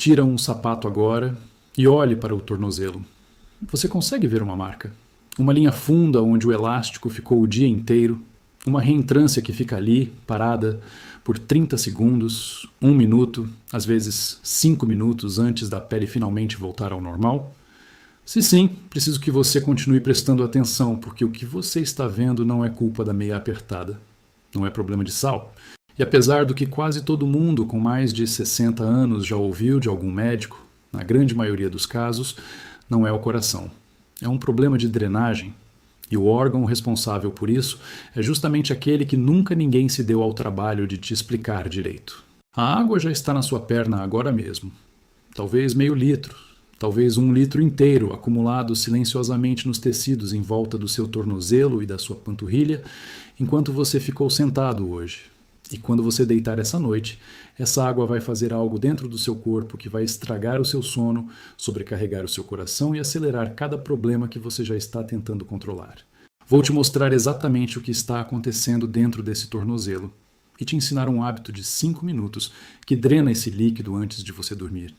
tira um sapato agora e olhe para o tornozelo. Você consegue ver uma marca? Uma linha funda onde o elástico ficou o dia inteiro, uma reentrância que fica ali, parada, por 30 segundos, 1 minuto, às vezes 5 minutos antes da pele finalmente voltar ao normal? Se sim, preciso que você continue prestando atenção, porque o que você está vendo não é culpa da meia apertada. Não é problema de sal. E apesar do que quase todo mundo com mais de 60 anos já ouviu de algum médico, na grande maioria dos casos, não é o coração. É um problema de drenagem. E o órgão responsável por isso é justamente aquele que nunca ninguém se deu ao trabalho de te explicar direito. A água já está na sua perna agora mesmo. Talvez meio litro, talvez 1 litro inteiro acumulado silenciosamente nos tecidos em volta do seu tornozelo e da sua panturrilha, enquanto você ficou sentado hoje. E quando você deitar essa noite, essa água vai fazer algo dentro do seu corpo que vai estragar o seu sono, sobrecarregar o seu coração e acelerar cada problema que você já está tentando controlar. Vou te mostrar exatamente o que está acontecendo dentro desse tornozelo e te ensinar um hábito de 5 minutos que drena esse líquido antes de você dormir.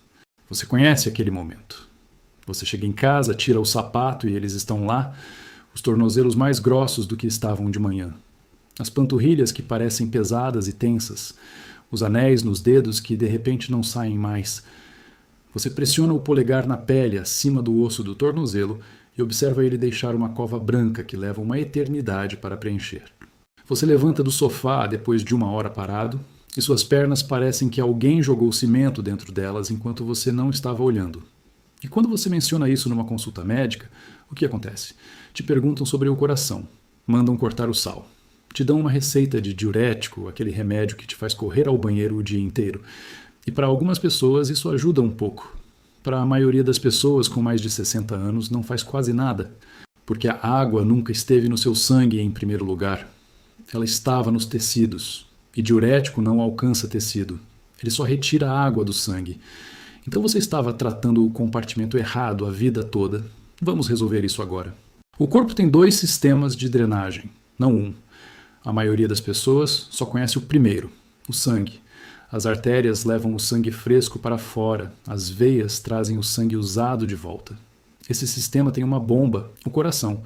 Você conhece aquele momento. Você chega em casa, tira o sapato e eles estão lá, os tornozelos mais grossos do que estavam de manhã. As panturrilhas que parecem pesadas e tensas, os anéis nos dedos que de repente não saem mais. Você pressiona o polegar na pele acima do osso do tornozelo e observa ele deixar uma cova branca que leva uma eternidade para preencher. Você levanta do sofá depois de 1 hora parado e suas pernas parecem que alguém jogou cimento dentro delas enquanto você não estava olhando. E quando você menciona isso numa consulta médica, o que acontece? Te perguntam sobre o coração, mandam cortar o sal. Te dão uma receita de diurético, aquele remédio que te faz correr ao banheiro o dia inteiro. E para algumas pessoas isso ajuda um pouco. Para a maioria das pessoas com mais de 60 anos não faz quase nada, porque a água nunca esteve no seu sangue em primeiro lugar. Ela estava nos tecidos. E diurético não alcança tecido. Ele só retira a água do sangue. Então você estava tratando o compartimento errado a vida toda. Vamos resolver isso agora. O corpo tem 2 sistemas de drenagem, não um. A maioria das pessoas só conhece o primeiro, o sangue. As artérias levam o sangue fresco para fora, as veias trazem o sangue usado de volta. Esse sistema tem uma bomba, o coração.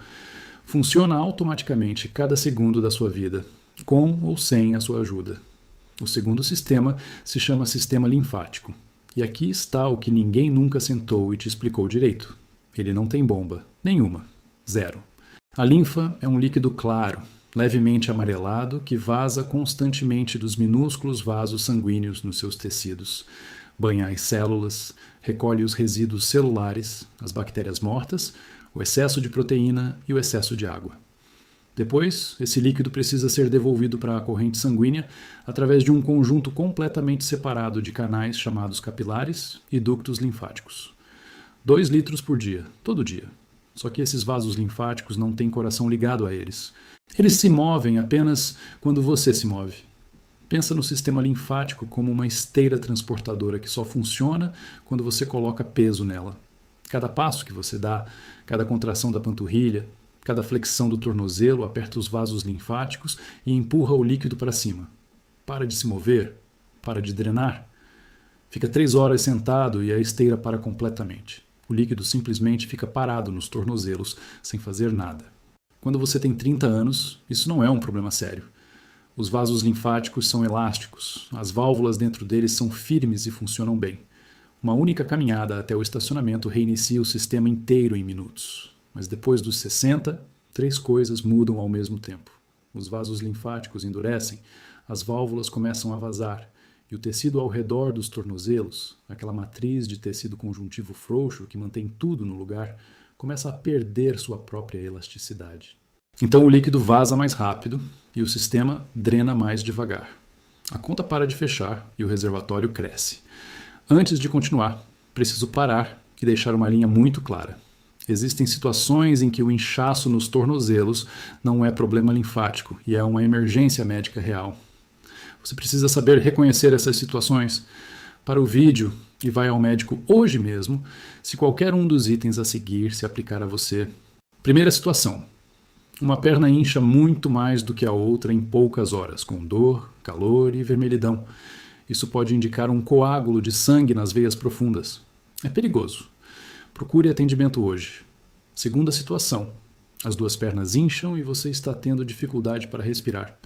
Funciona automaticamente cada segundo da sua vida, com ou sem a sua ajuda. O segundo sistema se chama sistema linfático. E aqui está o que ninguém nunca sentou e te explicou direito. Ele não tem bomba, nenhuma, 0. A linfa é um líquido claro, levemente amarelado, que vaza constantemente dos minúsculos vasos sanguíneos nos seus tecidos. Banha as células, recolhe os resíduos celulares, as bactérias mortas, o excesso de proteína e o excesso de água. Depois, esse líquido precisa ser devolvido para a corrente sanguínea através de um conjunto completamente separado de canais chamados capilares e ductos linfáticos. 2 litros por dia, todo dia. Só que esses vasos linfáticos não têm coração ligado a eles. Eles se movem apenas quando você se move. Pensa no sistema linfático como uma esteira transportadora que só funciona quando você coloca peso nela. Cada passo que você dá, cada contração da panturrilha, cada flexão do tornozelo aperta os vasos linfáticos e empurra o líquido para cima. Para de se mover, para de drenar. Fica 3 horas sentado e a esteira para completamente. O líquido simplesmente fica parado nos tornozelos, sem fazer nada. Quando você tem 30 anos, isso não é um problema sério. Os vasos linfáticos são elásticos, as válvulas dentro deles são firmes e funcionam bem. Uma única caminhada até o estacionamento reinicia o sistema inteiro em minutos. Mas depois dos 60, 3 coisas mudam ao mesmo tempo. Os vasos linfáticos endurecem, as válvulas começam a vazar, e o tecido ao redor dos tornozelos, aquela matriz de tecido conjuntivo frouxo que mantém tudo no lugar, começa a perder sua própria elasticidade. Então o líquido vaza mais rápido e o sistema drena mais devagar. A conta para de fechar e o reservatório cresce. Antes de continuar, preciso parar e deixar uma linha muito clara. Existem situações em que o inchaço nos tornozelos não é problema linfático e é uma emergência médica real. Você precisa saber reconhecer essas situações. Para o vídeo, e vai ao médico hoje mesmo, se qualquer um dos itens a seguir se aplicar a você. Primeira situação. Uma perna incha muito mais do que a outra em poucas horas, com dor, calor e vermelhidão. Isso pode indicar um coágulo de sangue nas veias profundas. É perigoso. Procure atendimento hoje. Segunda situação. As duas pernas incham e você está tendo dificuldade para respirar,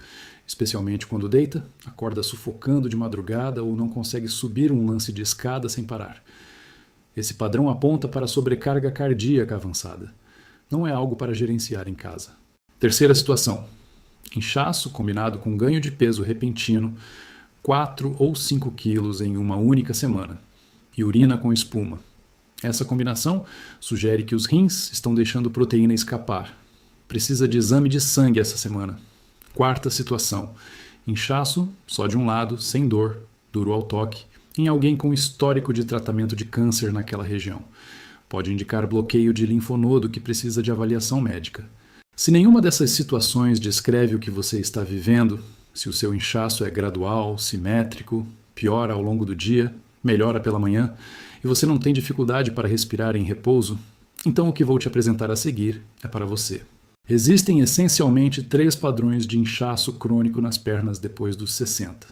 especialmente quando deita, acorda sufocando de madrugada ou não consegue subir um lance de escada sem parar. Esse padrão aponta para sobrecarga cardíaca avançada. Não é algo para gerenciar em casa. Terceira situação. Inchaço combinado com ganho de peso repentino, 4 ou 5 quilos em uma única semana, e urina com espuma. Essa combinação sugere que os rins estão deixando proteína escapar. Precisa de exame de sangue essa semana. Quarta situação. Inchaço, só de um lado, sem dor, duro ao toque, em alguém com histórico de tratamento de câncer naquela região. Pode indicar bloqueio de linfonodo que precisa de avaliação médica. Se nenhuma dessas situações descreve o que você está vivendo, se o seu inchaço é gradual, simétrico, piora ao longo do dia, melhora pela manhã, e você não tem dificuldade para respirar em repouso, então o que vou te apresentar a seguir é para você. Existem essencialmente 3 padrões de inchaço crônico nas pernas depois dos 60.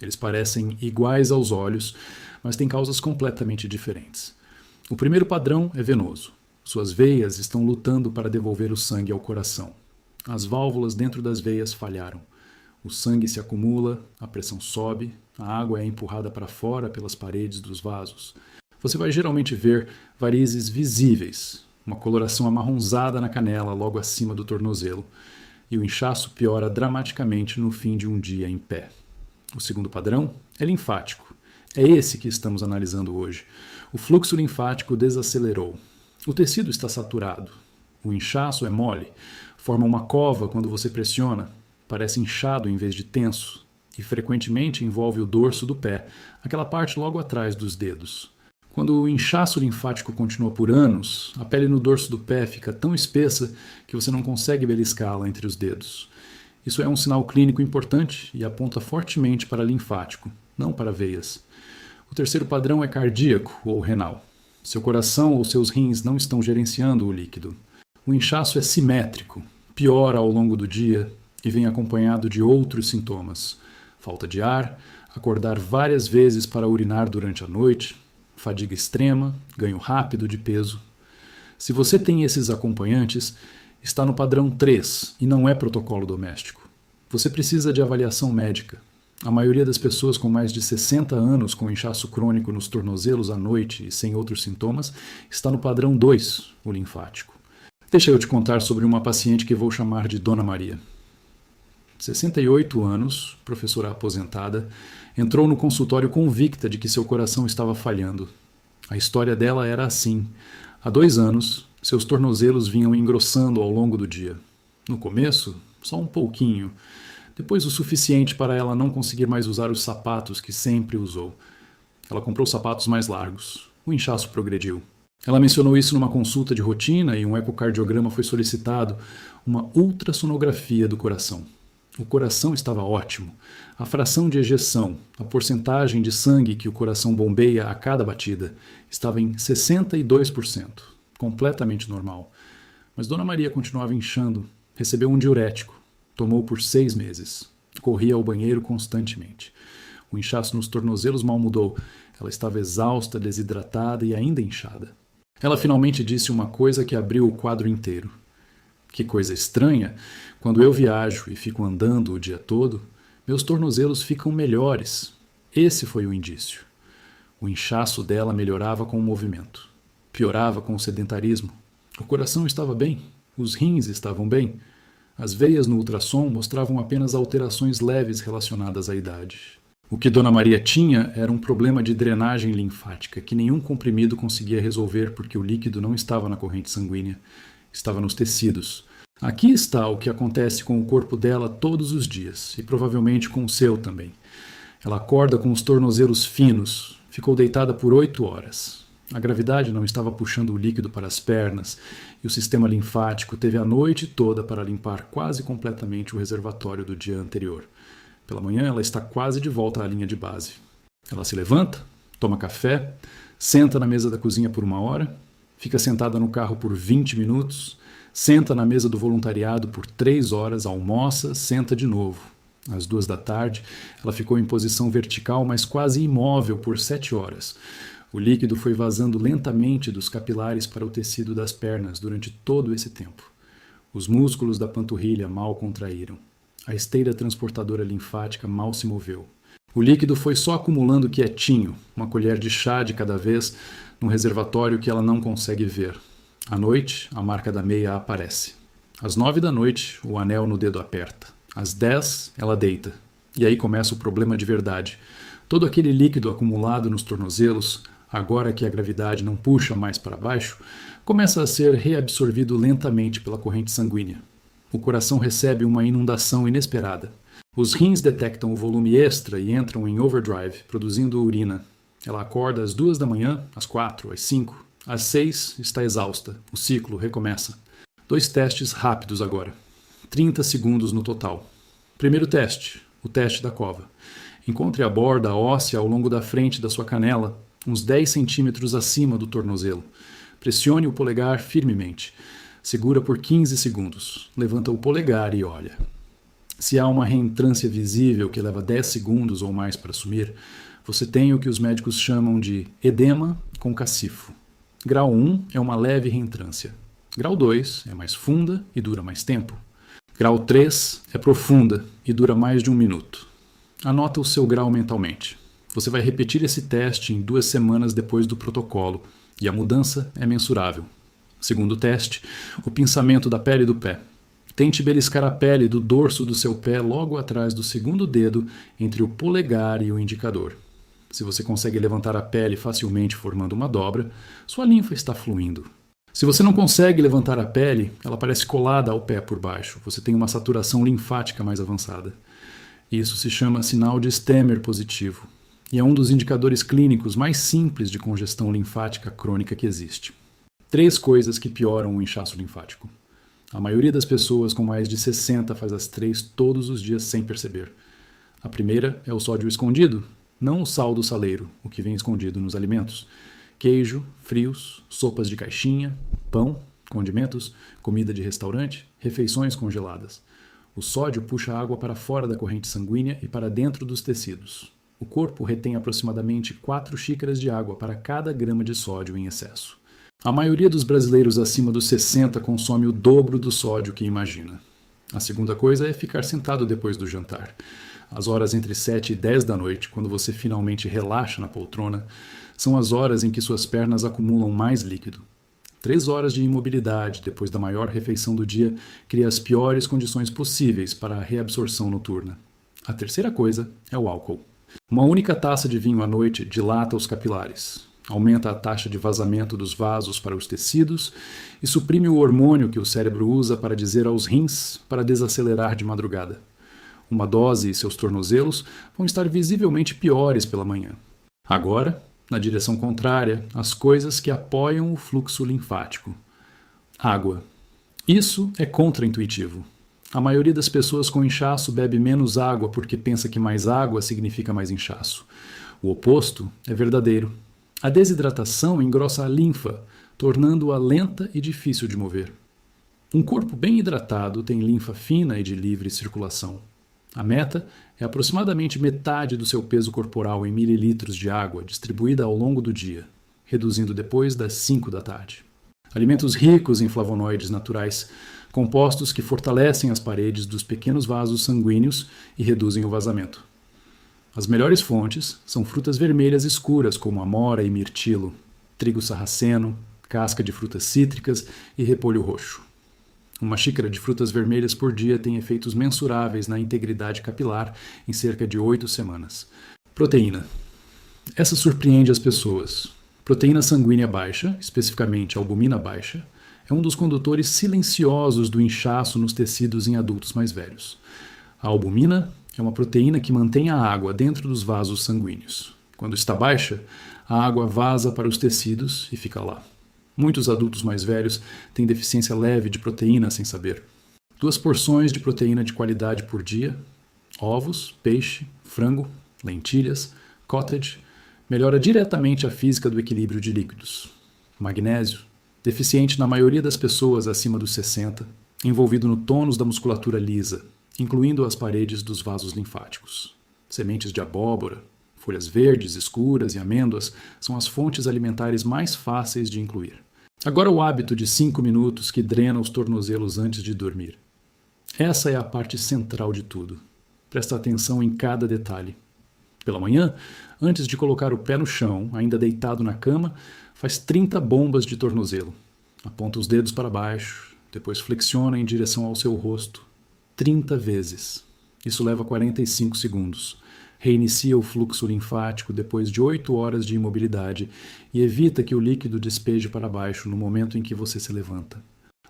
Eles parecem iguais aos olhos, mas têm causas completamente diferentes. O primeiro padrão é venoso. Suas veias estão lutando para devolver o sangue ao coração. As válvulas dentro das veias falharam. O sangue se acumula, a pressão sobe, a água é empurrada para fora pelas paredes dos vasos. Você vai geralmente ver varizes visíveis, uma coloração amarronzada na canela logo acima do tornozelo, e o inchaço piora dramaticamente no fim de um dia em pé. O segundo padrão é linfático. É esse que estamos analisando hoje. O fluxo linfático desacelerou. O tecido está saturado. O inchaço é mole, forma uma cova quando você pressiona, parece inchado em vez de tenso, e frequentemente envolve o dorso do pé, aquela parte logo atrás dos dedos. Quando o inchaço linfático continua por anos, a pele no dorso do pé fica tão espessa que você não consegue beliscá-la entre os dedos. Isso é um sinal clínico importante e aponta fortemente para linfático, não para veias. O terceiro padrão é cardíaco ou renal. Seu coração ou seus rins não estão gerenciando o líquido. O inchaço é simétrico, piora ao longo do dia e vem acompanhado de outros sintomas. Falta de ar, acordar várias vezes para urinar durante a noite, fadiga extrema, ganho rápido de peso. Se você tem esses acompanhantes, está no padrão 3 e não é protocolo doméstico. Você precisa de avaliação médica. A maioria das pessoas com mais de 60 anos com inchaço crônico nos tornozelos à noite e sem outros sintomas está no padrão 2, o linfático. Deixa eu te contar sobre uma paciente que vou chamar de Dona Maria. 68 anos, professora aposentada, entrou no consultório convicta de que seu coração estava falhando. A história dela era assim. Há 2 anos, seus tornozelos vinham engrossando ao longo do dia. No começo, só um pouquinho. Depois o suficiente para ela não conseguir mais usar os sapatos que sempre usou. Ela comprou sapatos mais largos. O inchaço progrediu. Ela mencionou isso numa consulta de rotina e um ecocardiograma foi solicitado, uma ultrassonografia do coração. O coração estava ótimo. A fração de ejeção, a porcentagem de sangue que o coração bombeia a cada batida, estava em 62%, completamente normal. Mas Dona Maria continuava inchando, recebeu um diurético, tomou por 6 meses. Corria ao banheiro constantemente. O inchaço nos tornozelos mal mudou. Ela estava exausta, desidratada e ainda inchada. Ela finalmente disse uma coisa que abriu o quadro inteiro. Que coisa estranha, quando eu viajo e fico andando o dia todo, meus tornozelos ficam melhores. Esse foi o indício. O inchaço dela melhorava com o movimento. Piorava com o sedentarismo. O coração estava bem. Os rins estavam bem. As veias no ultrassom mostravam apenas alterações leves relacionadas à idade. O que Dona Maria tinha era um problema de drenagem linfática que nenhum comprimido conseguia resolver porque o líquido não estava na corrente sanguínea. Estava nos tecidos. Aqui está o que acontece com o corpo dela todos os dias, e provavelmente com o seu também. Ela acorda com os tornozelos finos, ficou deitada por 8 horas. A gravidade não estava puxando o líquido para as pernas, e o sistema linfático teve a noite toda para limpar quase completamente o reservatório do dia anterior. Pela manhã ela está quase de volta à linha de base. Ela se levanta, toma café, senta na mesa da cozinha por 1 hora, fica sentada no carro por 20 minutos, senta na mesa do voluntariado por 3 horas, almoça, senta de novo. Às 2 da tarde, ela ficou em posição vertical, mas quase imóvel por 7 horas. O líquido foi vazando lentamente dos capilares para o tecido das pernas durante todo esse tempo. Os músculos da panturrilha mal contraíram. A esteira transportadora linfática mal se moveu. O líquido foi só acumulando quietinho, uma colher de chá de cada vez, num reservatório que ela não consegue ver. À noite, a marca da meia aparece. Às 9 da noite, o anel no dedo aperta. Às 10, ela deita. E aí começa o problema de verdade. Todo aquele líquido acumulado nos tornozelos, agora que a gravidade não puxa mais para baixo, começa a ser reabsorvido lentamente pela corrente sanguínea. O coração recebe uma inundação inesperada. Os rins detectam o volume extra e entram em overdrive, produzindo urina. Ela acorda às 2 da manhã, às 4, às 5. Às 6, está exausta. O ciclo recomeça. 2 testes rápidos agora. 30 segundos no total. Primeiro teste, o teste da cova. Encontre a borda óssea ao longo da frente da sua canela, uns 10 centímetros acima do tornozelo. Pressione o polegar firmemente. Segura por 15 segundos. Levanta o polegar e olha. Se há uma reentrância visível que leva 10 segundos ou mais para sumir, você tem o que os médicos chamam de edema com cacifo. Grau 1 é uma leve reentrância. Grau 2 é mais funda e dura mais tempo. Grau 3 é profunda e dura mais de 1 minuto. Anota o seu grau mentalmente. Você vai repetir esse teste em 2 semanas depois do protocolo e a mudança é mensurável. Segundo teste, o pinçamento da pele do pé. Tente beliscar a pele do dorso do seu pé logo atrás do segundo dedo entre o polegar e o indicador. Se você consegue levantar a pele facilmente formando uma dobra, sua linfa está fluindo. Se você não consegue levantar a pele, ela parece colada ao pé por baixo. Você tem uma saturação linfática mais avançada. Isso se chama sinal de Stemmer positivo e é um dos indicadores clínicos mais simples de congestão linfática crônica que existe. 3 coisas que pioram o inchaço linfático. A maioria das pessoas com mais de 60 faz as 3 todos os dias sem perceber. A primeira é o sódio escondido, não o sal do saleiro, o que vem escondido nos alimentos. Queijo, frios, sopas de caixinha, pão, condimentos, comida de restaurante, refeições congeladas. O sódio puxa a água para fora da corrente sanguínea e para dentro dos tecidos. O corpo retém aproximadamente 4 xícaras de água para cada grama de sódio em excesso. A maioria dos brasileiros acima dos 60 consome o dobro do sódio que imagina. A segunda coisa é ficar sentado depois do jantar. As horas entre 7 e 10 da noite, quando você finalmente relaxa na poltrona, são as horas em que suas pernas acumulam mais líquido. 3 horas de imobilidade depois da maior refeição do dia cria as piores condições possíveis para a reabsorção noturna. A terceira coisa é o álcool. Uma única taça de vinho à noite dilata os capilares, aumenta a taxa de vazamento dos vasos para os tecidos e suprime o hormônio que o cérebro usa para dizer aos rins para desacelerar de madrugada. Uma dose e seus tornozelos vão estar visivelmente piores pela manhã. Agora, na direção contrária, as coisas que apoiam o fluxo linfático. Água. Isso é contraintuitivo. A maioria das pessoas com inchaço bebe menos água porque pensa que mais água significa mais inchaço. O oposto é verdadeiro. A desidratação engrossa a linfa, tornando-a lenta e difícil de mover. Um corpo bem hidratado tem linfa fina e de livre circulação. A meta é aproximadamente metade do seu peso corporal em mililitros de água distribuída ao longo do dia, reduzindo depois das 5 da tarde. Alimentos ricos em flavonoides naturais, compostos que fortalecem as paredes dos pequenos vasos sanguíneos e reduzem o vazamento. As melhores fontes são frutas vermelhas escuras como amora e mirtilo, trigo sarraceno, casca de frutas cítricas e repolho roxo. Uma xícara de frutas vermelhas por dia tem efeitos mensuráveis na integridade capilar em cerca de 8 semanas. Proteína. Essa surpreende as pessoas. Proteína sanguínea baixa, especificamente albumina baixa, é um dos condutores silenciosos do inchaço nos tecidos em adultos mais velhos. A albumina é uma proteína que mantém a água dentro dos vasos sanguíneos. Quando está baixa, a água vaza para os tecidos e fica lá. Muitos adultos mais velhos têm deficiência leve de proteína sem saber. 2 porções de proteína de qualidade por dia, ovos, peixe, frango, lentilhas, cottage, melhora diretamente a física do equilíbrio de líquidos. Magnésio, deficiente na maioria das pessoas acima dos 60, envolvido no tônus da musculatura lisa, incluindo as paredes dos vasos linfáticos. Sementes de abóbora, folhas verdes, escuras e amêndoas são as fontes alimentares mais fáceis de incluir. Agora o hábito de 5 minutos que drena os tornozelos antes de dormir. Essa é a parte central de tudo. Presta atenção em cada detalhe. Pela manhã, antes de colocar o pé no chão, ainda deitado na cama, faz 30 bombas de tornozelo. Aponta os dedos para baixo, depois flexiona em direção ao seu rosto. 30 vezes. Isso leva 45 segundos. Reinicia o fluxo linfático depois de 8 horas de imobilidade e evita que o líquido despeje para baixo no momento em que você se levanta.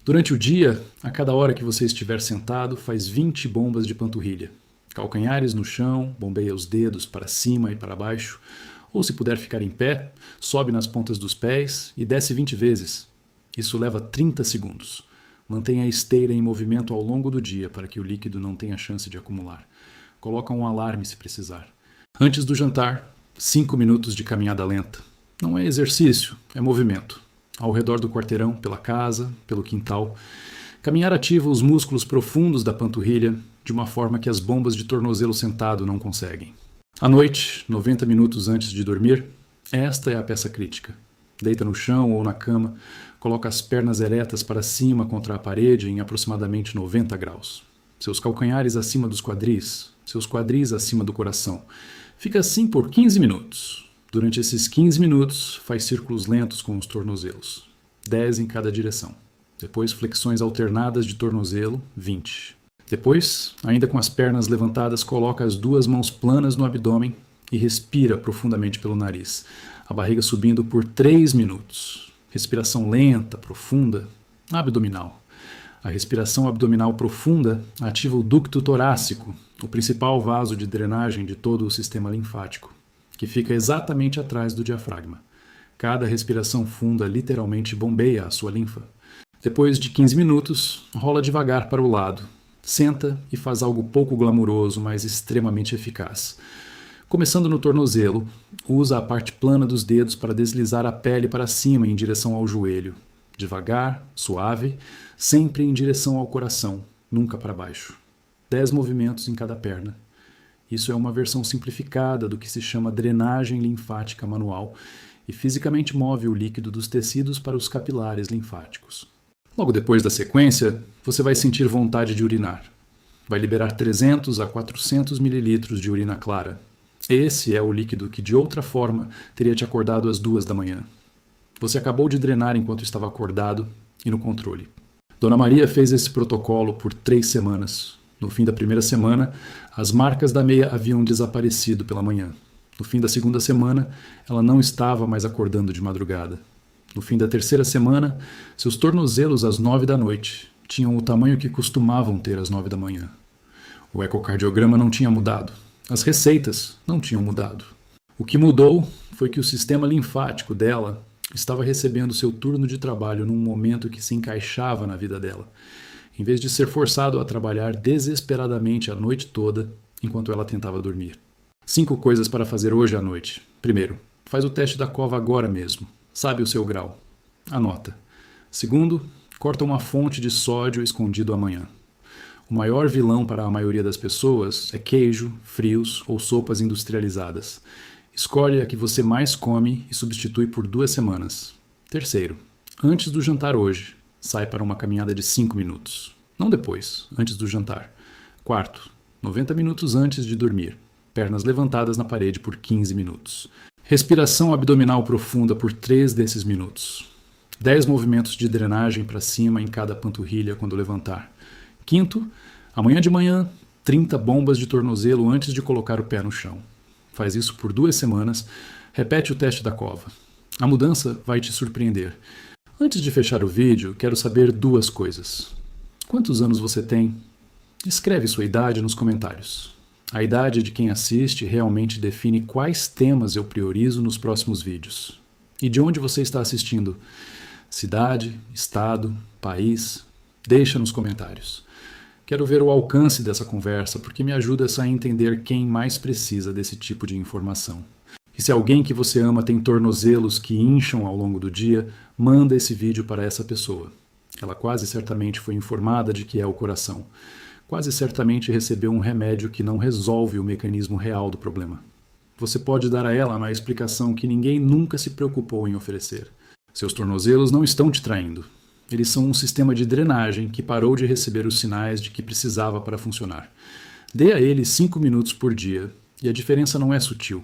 Durante o dia, a cada hora que você estiver sentado, faz 20 bombas de panturrilha. Calcanhares no chão, bombeia os dedos para cima e para baixo, ou se puder ficar em pé, sobe nas pontas dos pés e desce 20 vezes. Isso leva 30 segundos. Mantenha a esteira em movimento ao longo do dia para que o líquido não tenha chance de acumular. Coloca um alarme se precisar. Antes do jantar, 5 minutos de caminhada lenta. Não é exercício, é movimento. Ao redor do quarteirão, pela casa, pelo quintal. Caminhar ativa os músculos profundos da panturrilha de uma forma que as bombas de tornozelo sentado não conseguem. À noite, 90 minutos antes de dormir, esta é a peça crítica. Deita no chão ou na cama, coloca as pernas eretas para cima contra a parede em aproximadamente 90 graus. Seus calcanhares acima dos quadris, seus quadris acima do coração. Fica assim por 15 minutos. Durante esses 15 minutos, faz círculos lentos com os tornozelos. 10 em cada direção. Depois, flexões alternadas de tornozelo, 20. Depois, ainda com as pernas levantadas, coloca as 2 mãos planas no abdômen e respira profundamente pelo nariz, a barriga subindo por 3 minutos. Respiração lenta, profunda, abdominal. A respiração abdominal profunda ativa o ducto torácico, o principal vaso de drenagem de todo o sistema linfático, que fica exatamente atrás do diafragma. Cada respiração funda literalmente bombeia a sua linfa. Depois de 15 minutos, rola devagar para o lado. Senta e faz algo pouco glamuroso, mas extremamente eficaz. Começando no tornozelo, usa a parte plana dos dedos para deslizar a pele para cima em direção ao joelho. Devagar, suave, sempre em direção ao coração, nunca para baixo. 10 movimentos em cada perna. Isso é uma versão simplificada do que se chama drenagem linfática manual e fisicamente move o líquido dos tecidos para os capilares linfáticos. Logo depois da sequência, você vai sentir vontade de urinar. Vai liberar 300 a 400 mililitros de urina clara. Esse é o líquido que, de outra forma, teria te acordado às 2 da manhã. Você acabou de drenar enquanto estava acordado e no controle. Dona Maria fez esse protocolo por 3 semanas. No fim da primeira semana, as marcas da meia haviam desaparecido pela manhã. No fim da segunda semana, ela não estava mais acordando de madrugada. No fim da terceira semana, seus tornozelos às 9 da noite tinham o tamanho que costumavam ter às 9 da manhã. O ecocardiograma não tinha mudado. As receitas não tinham mudado. O que mudou foi que o sistema linfático dela estava recebendo seu turno de trabalho num momento que se encaixava na vida dela, em vez de ser forçado a trabalhar desesperadamente a noite toda enquanto ela tentava dormir. 5 coisas para fazer hoje à noite. Primeiro, faz o teste da cova agora mesmo. Sabe o seu grau. Anota. Segundo, corta uma fonte de sódio escondido amanhã. O maior vilão para a maioria das pessoas é queijo, frios ou sopas industrializadas. Escolhe a que você mais come e substitui por 2 semanas. Terceiro, antes do jantar hoje, sai para uma caminhada de 5 minutos. Não depois, antes do jantar. Quarto, 90 minutos antes de dormir. Pernas levantadas na parede por 15 minutos. Respiração abdominal profunda por 3 desses minutos. 10 movimentos de drenagem para cima em cada panturrilha quando levantar. Quinto, amanhã de manhã, 30 bombas de tornozelo antes de colocar o pé no chão. Faz isso por 2 semanas, repete o teste da cova. A mudança vai te surpreender. Antes de fechar o vídeo, quero saber 2 coisas. Quantos anos você tem? Escreve sua idade nos comentários. A idade de quem assiste realmente define quais temas eu priorizo nos próximos vídeos. E de onde você está assistindo? Cidade, estado, país? Deixa nos comentários. Quero ver o alcance dessa conversa, porque me ajuda a entender quem mais precisa desse tipo de informação. E se alguém que você ama tem tornozelos que incham ao longo do dia, manda esse vídeo para essa pessoa. Ela quase certamente foi informada de que é o coração. quase certamente recebeu um remédio que não resolve o mecanismo real do problema. Você pode dar a ela uma explicação que ninguém nunca se preocupou em oferecer. Seus tornozelos não estão te traindo. Eles são um sistema de drenagem que parou de receber os sinais de que precisava para funcionar. Dê a ele 5 minutos por dia, e a diferença não é sutil.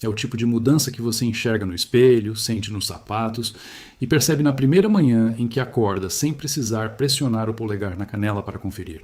É o tipo de mudança que você enxerga no espelho, sente nos sapatos e percebe na primeira manhã em que acorda sem precisar pressionar o polegar na canela para conferir.